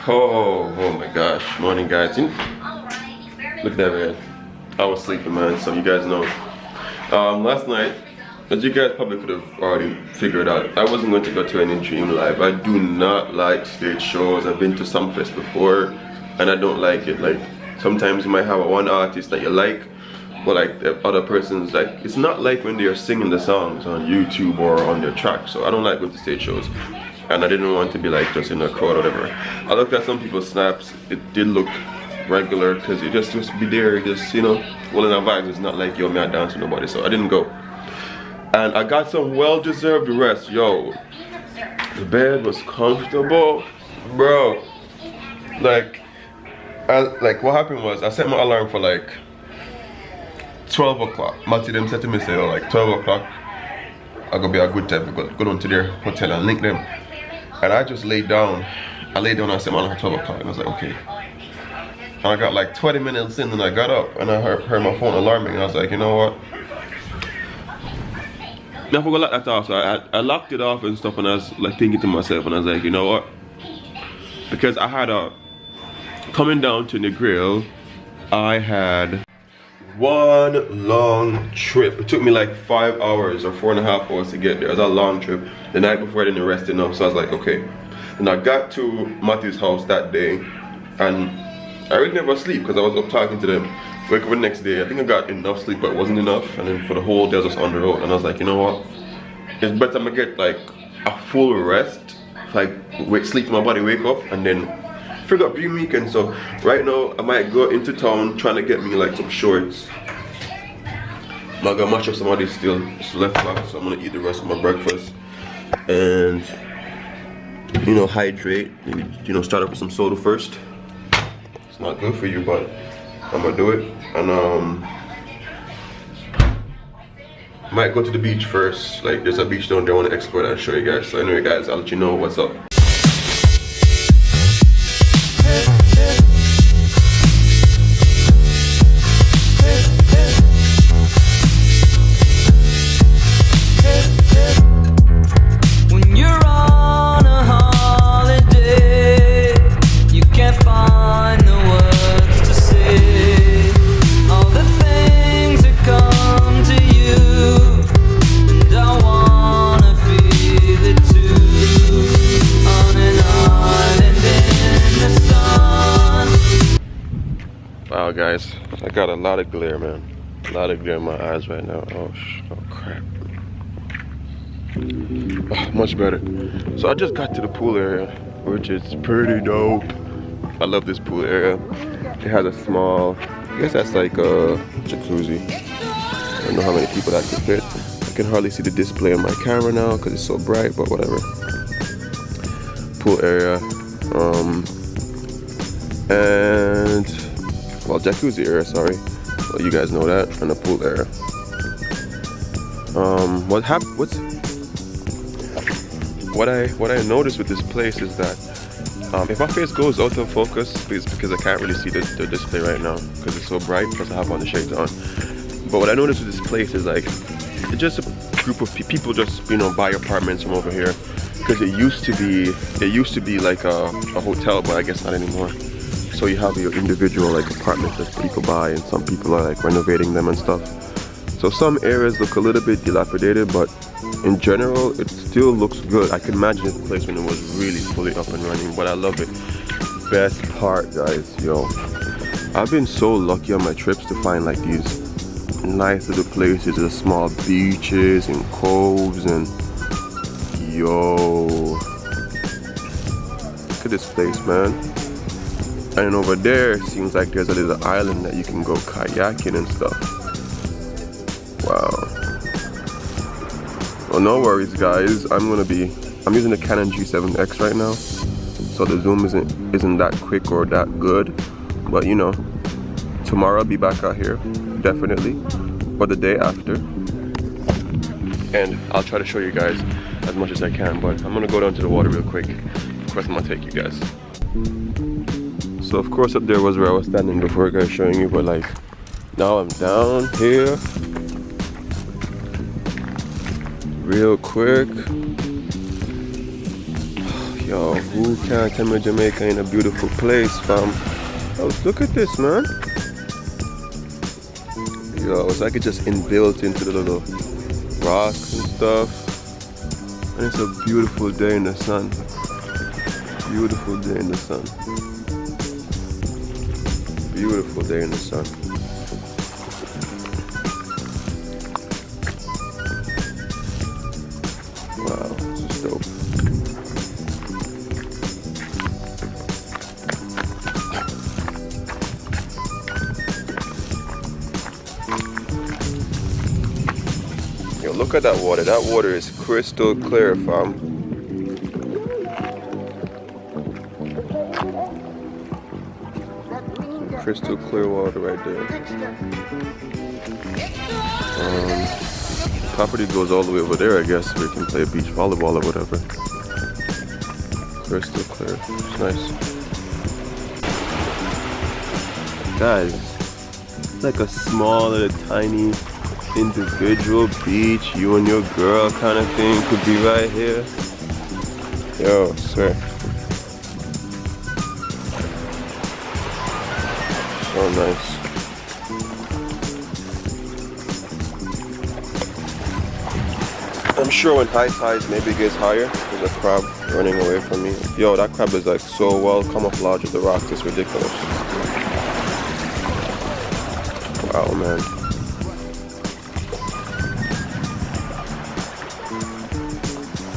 Oh my gosh, morning guys. Look there, man. I was sleeping, man, so you guys know. Last night, as you guys probably could have already figured out, I wasn't going to go to any Dream Live. I do not like stage shows. I've been to some fest before and I don't like it. Like, sometimes you might have one artist that you like, but like the other person's, like, it's not like when they're singing the songs on YouTube or on their track. So I don't like going to stage shows. And I didn't want to be like just in a crowd or whatever. I looked at some people's snaps. It did look regular because you just be there, just, you know, well in our vibes. It's not like, yo, me I dance with nobody. So I didn't go. And I got some well-deserved rest. Yo, the bed was comfortable, bro. Like what happened was I set my alarm for like 12 o'clock. Matty them said to me, say, oh, like 12 o'clock, I gonna be a good time. Go down to their hotel and link them. And I just laid down. I laid down and I set my alarm for 12 o'clock. And I was like, okay. And I got like 20 minutes in and I got up and I heard my phone alarming. And I was like, you know what? I forgot to lock that off. So I locked it off and stuff. And I was like thinking to myself. And I was like, you know what? Because I had coming down to the grill, I had one long trip. It took me like 5 hours or 4.5 hours to get there. It was a long trip. The night before I didn't rest enough, so I was like, okay. And I got to Matthew's house that day and I really never sleep because I was up talking to them. Wake up the next day, I think I got enough sleep but it wasn't enough, and then for the whole day I was just on the road. And I was like, you know what, it's better I'm gonna get like a full rest, like sleep to my body, wake up, and then figure out dream weekend. So right now I might go into town trying to get me like some shorts. I'm gonna mash up some of these still left back, so I'm gonna eat the rest of my breakfast and, you know, hydrate. You know, start up with some soda first. It's not good for you, but I'm gonna do it. And might go to the beach first. Like, there's a beach down there I want to explore that and show you guys. So anyway guys, I'll let you know what's up. Wow guys, I got a lot of glare, man. A lot of glare in my eyes right now. Oh crap. Oh, much better. So I just got to the pool area, which is pretty dope. I love this pool area. It has a small, I guess that's like a jacuzzi. I don't know how many people that could fit. I can hardly see the display on my camera now because it's so bright, but whatever. Pool area. And well, jacuzzi area, sorry. Well, you guys know that, and the pool area. What I noticed with this place is that if my face goes out of focus, it's because I can't really see the display right now because it's so bright. Plus I have on the shades on. But what I noticed with this place is like it's just a group of people just, you know, buy apartments from over here because it used to be like a hotel, but I guess not anymore. So you have your individual like apartments that people buy, and some people are like renovating them and stuff. So some areas look a little bit dilapidated, but in general it still looks good. I can imagine this place when it was really fully up and running, but I love it. Best part, guys, yo, I've been so lucky on my trips to find like these nice little places, the small beaches and coves, and yo, look at this place, man. And over there, it seems like there's a little island that you can go kayaking and stuff. Wow. Well, no worries, guys. I'm using the Canon G7X right now, so the zoom isn't that quick or that good. But you know, tomorrow I'll be back out here, definitely, or the day after. And I'll try to show you guys as much as I can. But I'm gonna go down to the water real quick. Of course, I'm gonna take you guys. So of course up there was where I was standing before, guys, showing you, but like now I'm down here real quick. Yo, who can't tell me Jamaica in a beautiful place, fam? Oh, look at this, man. Yo, it's like it's just inbuilt into the little rocks and stuff. And it's a beautiful day in the sun. Beautiful day in the sun. Beautiful day in the sun. Wow, this is dope. Yo, look at that water. That water is crystal clear, fam. Crystal clear water right there. Property goes all the way over there, I guess. We can play beach volleyball or whatever. Crystal clear. It's nice. Guys, it's like a small little tiny individual beach. You and your girl kind of thing could be right here. Yo, I swear. So nice. I'm sure when high tides maybe it gets higher, there's a crab running away from me. Yo, that crab is like so well camouflaged with the rocks, it's ridiculous. Wow, man.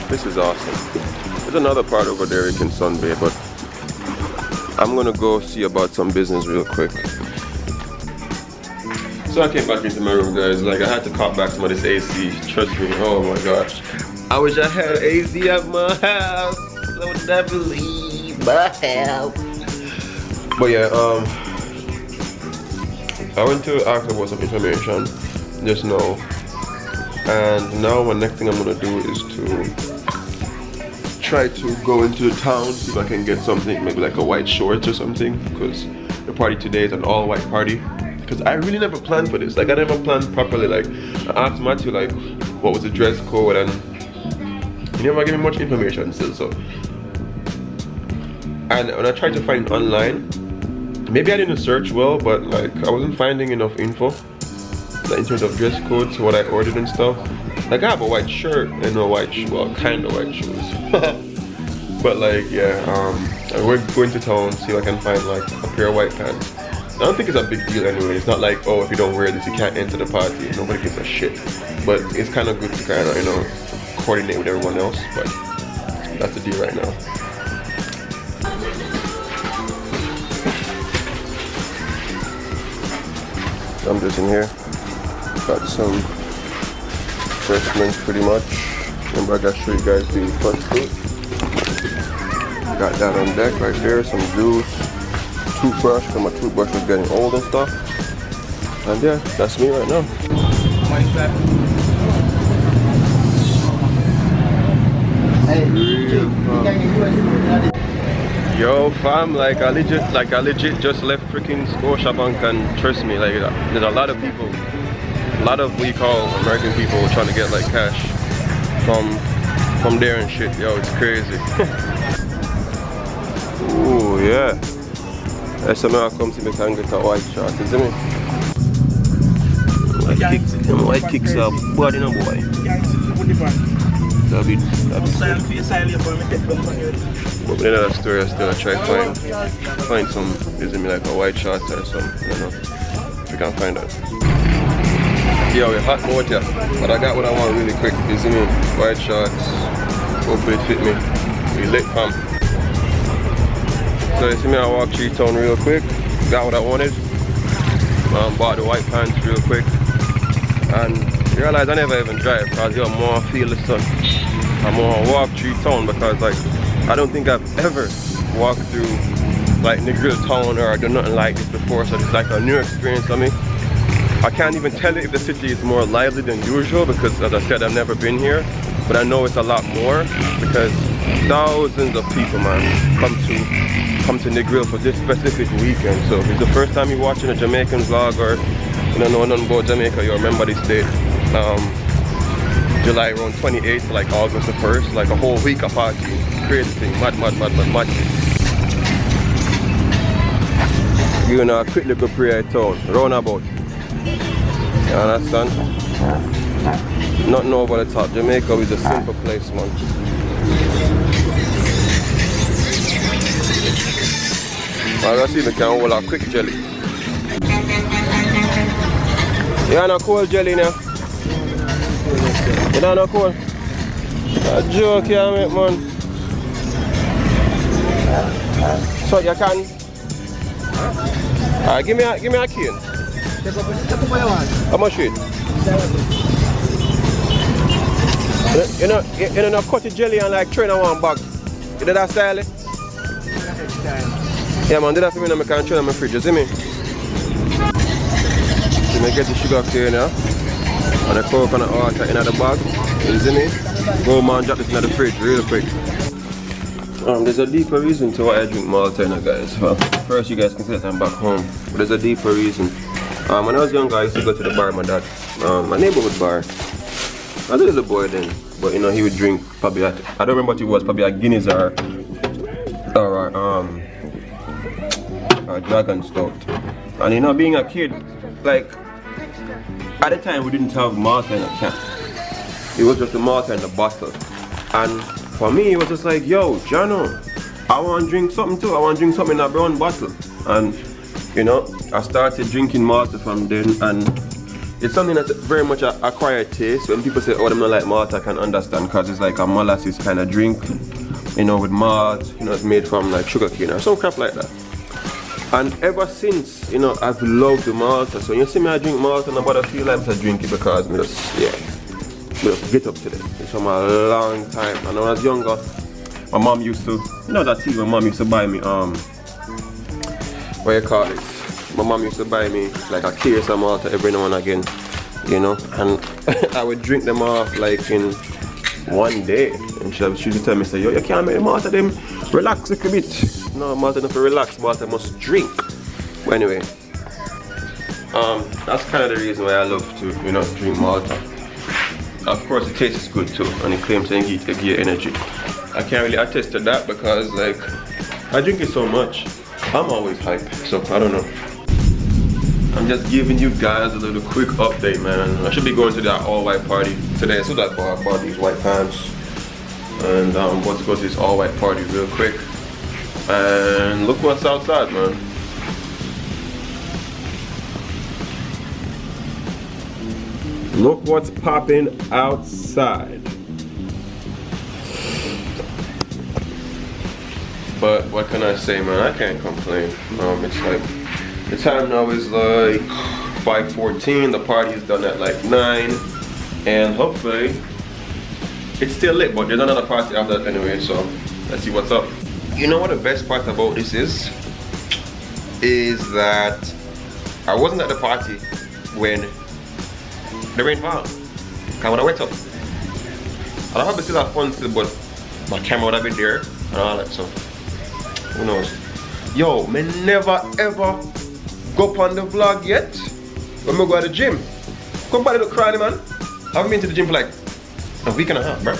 This is awesome. There's another part over there you can sunbathe, but I'm gonna go see about some business real quick. So I came back into my room, guys. Like, I had to cop back some of this AC. Trust me. Oh my gosh. I wish I had AC at my house. I would never leave my house. But yeah, I went to ask about some information just now. And now my next thing I'm gonna do is to try to go into the town, see if I can get something, maybe like a white shorts or something, because the party today is an all-white party. Because I really never planned for this. Like, I never planned properly. Like, I asked Matthew, like, what was the dress code, and he never gave me much information still, so. And when I tried to find online, maybe I didn't search well, but like, I wasn't finding enough info. Like, in terms of dress codes, what I ordered and stuff. Like, I have a white shirt and a white shoe, well, kind of white shoes. But like, yeah, we're going to town, see if I can find like a pair of white pants. I don't think it's a big deal anyway. It's not like, oh, if you don't wear this, you can't enter the party. Nobody gives a shit. But it's kind of good to kind of, you know, coordinate with everyone else. But that's the deal right now. So I'm just in here. Got some refreshments pretty much. Remember, I got to show you guys the fresh fruit. Got that on deck right there. Some juice. Toothbrush, because my toothbrush was getting old and stuff. And yeah, that's me right now. Yo fam, like I legit just left freaking Scotiabank, and trust me, like there's a lot of people, a lot of what you call American people trying to get like cash from there and shit. Yo, it's crazy. Ooh yeah. That's something I come to me can get a white shot, you see me? White kicks up, body no boy. That'll be but another story, I still try to find some, using me like a white shot or something, you know, if you can find that. Yeah, we're hot out here, but I got what I want really quick, you see me? White shots, hopefully it fit me. We lit fam. So you see me, I walked through town real quick, got what I wanted, bought the white pants real quick, and realized I never even drive because you're more feel the sun. I'm more walk through town because like, I don't think I've ever walked through like Negril town or done nothing like this before, so it's like a new experience for me. I can't even tell you if the city is more lively than usual because, as I said, I've never been here, but I know it's a lot more because thousands of people, man, come to Negril for this specific weekend. So if it's the first time you're watching a Jamaican vlog or you don't know nothing about Jamaica, you remember this date, July around 28th to like August the 1st, like a whole week of party. crazy thing. Mad. You know, a quick little prayer town, roundabout. You understand? Nothing over the top. Jamaica is a simple place, man. I gotta see if I can hold a quick jelly. You want a cold jelly now? You don't know cold? A joke here, mate, man. So you can. Alright, give me a cane. How much it? You know, cut the jelly and like throw in one bag. You do that style? Yeah, man, do that for me and I can throw it in my fridge. You see me? So I get the sugar cane now. And the coconut water in the bag. You see me? Go man, drop this in the fridge real quick. There's a deeper reason to why I drink Malta, guys. Well, first you guys can say that I'm back home, but there's a deeper reason. When I was younger, I used to go to the bar with my dad, my neighborhood bar. I was a boy then, but you know, he would drink probably at, I don't remember what it was, probably a Guinness or Dragon Stout. And you know, being a kid, like, at the time we didn't have Malta in a can. It was just the Malta in the bottle. And for me, it was just like, yo, Jano, I want to drink something too. I want to drink something in a brown bottle. And, you know, I started drinking Malta from then. And it's something that's very much an acquired taste. When people say, oh, I'm not like Malta, I can understand because it's like a molasses kind of drink. You know, with malt, you know, it's made from like sugar cane or some crap like that. And ever since, you know, I've loved the Malta. So when you see me, I drink Malta, nobody feel like I drink it because I just, yeah. Get up today. It's from a long time. And when I was younger, my mom used to, you know that tea, my mom used to buy me, what you call it? My mom used to buy me like a case of Malta every now and again, you know, and I would drink them off like in one day. And she used to tell me, say, yo, you can't make the Malta them relax a little bit. No, Malta not for relax, Malta must drink. But anyway, that's kind of the reason why I love to, you know, drink Malta. Of course, the taste is good too, and it claims to give you energy. I can't really attest to that because, like, I drink it so much. I'm always hype, so I don't know. I'm just giving you guys a little quick update, man. I should be going to that all-white party today, so that I bought these white pants, and I'm about to go to this all-white party real quick. And look what's outside, man. Look what's popping outside. But what can I say, man? I can't complain. It's like, the time now is like 5:14. The party is done at like 9. And hopefully, it's still lit, but there's another party after that anyway, so let's see what's up. You know what the best part about this is? Is that I wasn't at the party when the rain fell. Cause when I went up, I'd probably still have fun still, but my camera would have been there and all that, so who knows. Yo, me never ever go up on the vlog yet when we go to the gym. Come by the crying, man. I haven't been to the gym for like a week and a half, bro.